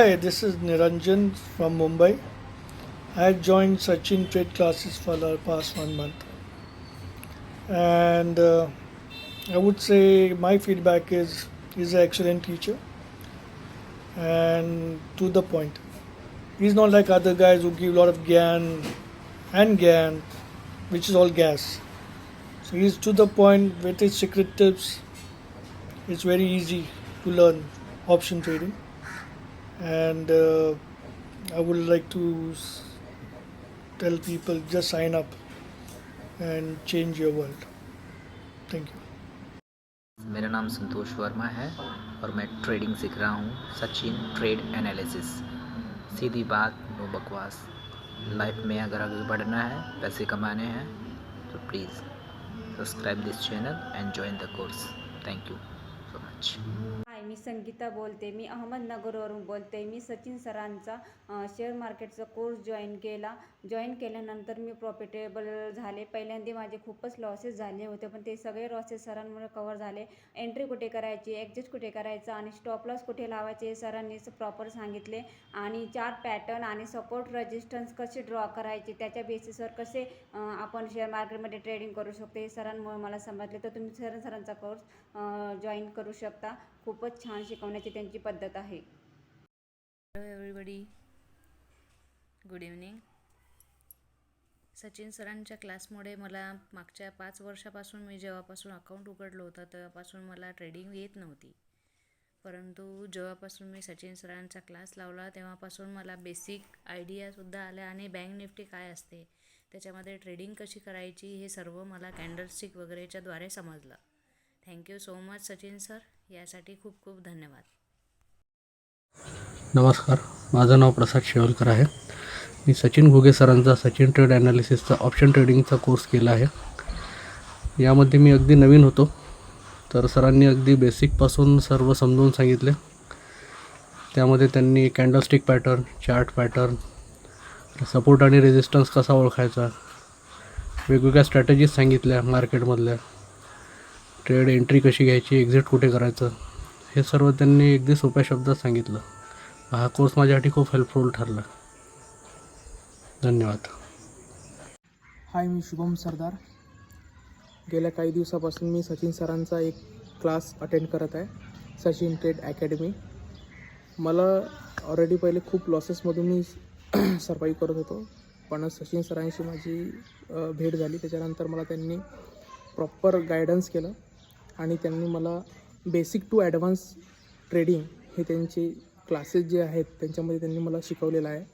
Hi, this is Niranjan from Mumbai. I joined Sachin trade classes for the past 1 month, and I would say my feedback is he's an excellent teacher and to the point. He's not like other guys who give a lot of GAN, which is all gas. So he's to the point with his secret tips. It's very easy to learn option trading, and I would like to tell people just sign up and change your world. Thank you. मेरा नाम संतोष वर्मा है और मैं trading सीख रहा हूँ Sachin trade analysis. सीधी बात, no बकवास। Life में अगर आगे बढ़ना है, पैसे कमाने हैं, तो please subscribe this channel and join the course. Thank you so much. Hi, मी संगीता बोलते. मी अहमदनगरवरून बोलते. मी सचिन सरांचा शेअर मार्केटचा कोर्स जॉईन केल्यानंतर मी प्रॉफिटेबल झाले. पहिल्यांदा माझे खूपच लॉसेस झाले होते, पण ते सगळे लॉसेस सरांमुळे कव्हर झाले. एंट्री कुठे करायची, एक्झिट कुठे करायचं आणि स्टॉप लॉस कुठे लावायचे हे सरांनीच प्रॉपर सांगितले. आणि चार्ट पॅटर्न आणि सपोर्ट रेजिस्टन्स कसे ड्रॉ करायचे, त्याच्या बेसिसवर कसे आपण शेअर मार्केटमध्ये ट्रेडिंग करू शकतो हे सरांमुळे मला समजले. तर तुम्ही सरांचा कोर्स जॉईन करू शकता. खूपच छान शिकवण्याची त्यांची पद्धत आहे. Hello everybody, good evening. Sachin सरांच्या क्लासमुळे मला मागच्या 5 वर्षापासून मी जेव्हापासून अकाउंट उघडलं होतं तेव्हापासून मला ट्रेडिंग येत नव्हती. परंतु जेव्हापासून मी सचिन सरांचा क्लास लावला तेव्हापासून मला बेसिक आयडियासुद्धा आल्या आणि बँक निफ्टी काय असते, त्याच्यामध्ये ट्रेडिंग कशी करायची हे सर्व मला कॅन्डलस्टिक वगैरेच्याद्वारे समजलं. Thank you so much Sachin sir, यासाठी खूप खूप धन्यवाद. नमस्कार, माझं नाव प्रसाद शेवलकर आहे. मी सचिन घुगे सरांचा सचिन ट्रेड ॲनालिसिसचा ऑप्शन ट्रेडिंगचा कोर्स केला आहे. यामध्ये मी अगदी नवीन होतो, तर सरांनी अगदी बेसिकपासून सर्व समजून सांगितले. त्यामध्ये त्यांनी candlestick pattern, chart pattern, support आणि रेजिस्टन्स कसा ओळखायचा, वेगवेगळ्या स्ट्रॅटेजीज सांगितल्या मार्केटमधल्या, ट्रेड एंट्री कशी घ्यायची, एक्झिट कुठे करायचं, हे सर्व त्यांनी अगदी सोप्या शब्दात सांगितलं. हा कोर्स माझ्यासाठी खूप हेल्पफुल ठरला. धन्यवाद. हाय, मी शुभम सरदार. गेल्या काही दिवसापासून मी सचिन सरांचा एक क्लास अटेंड करत आहे, सचिन ट्रेड अकॅडमी. मला ऑलरेडी पहिले खूप लॉसेसमधून मी सर्वाईव्ह करत होतो, पण सचिन सरांशी माझी भेट झाली. त्याच्यानंतर मला त्यांनी प्रॉपर गायडन्स केलं आणि त्यांनी मला बेसिक टू ॲडव्हान्स ट्रेडिंग हे त्यांचे क्लासेस जे आहेत त्यांच्यामध्ये त्यांनी मला शिकवलेलं आहे.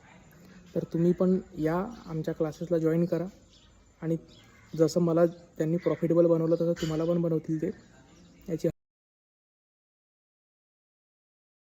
तर तुम्ही पण या आमच्या क्लासेसला जॉईन करा आणि जसं मला त्यांनी प्रॉफिटेबल बनवलं तसं तुम्हाला पण बनवतील ते. याची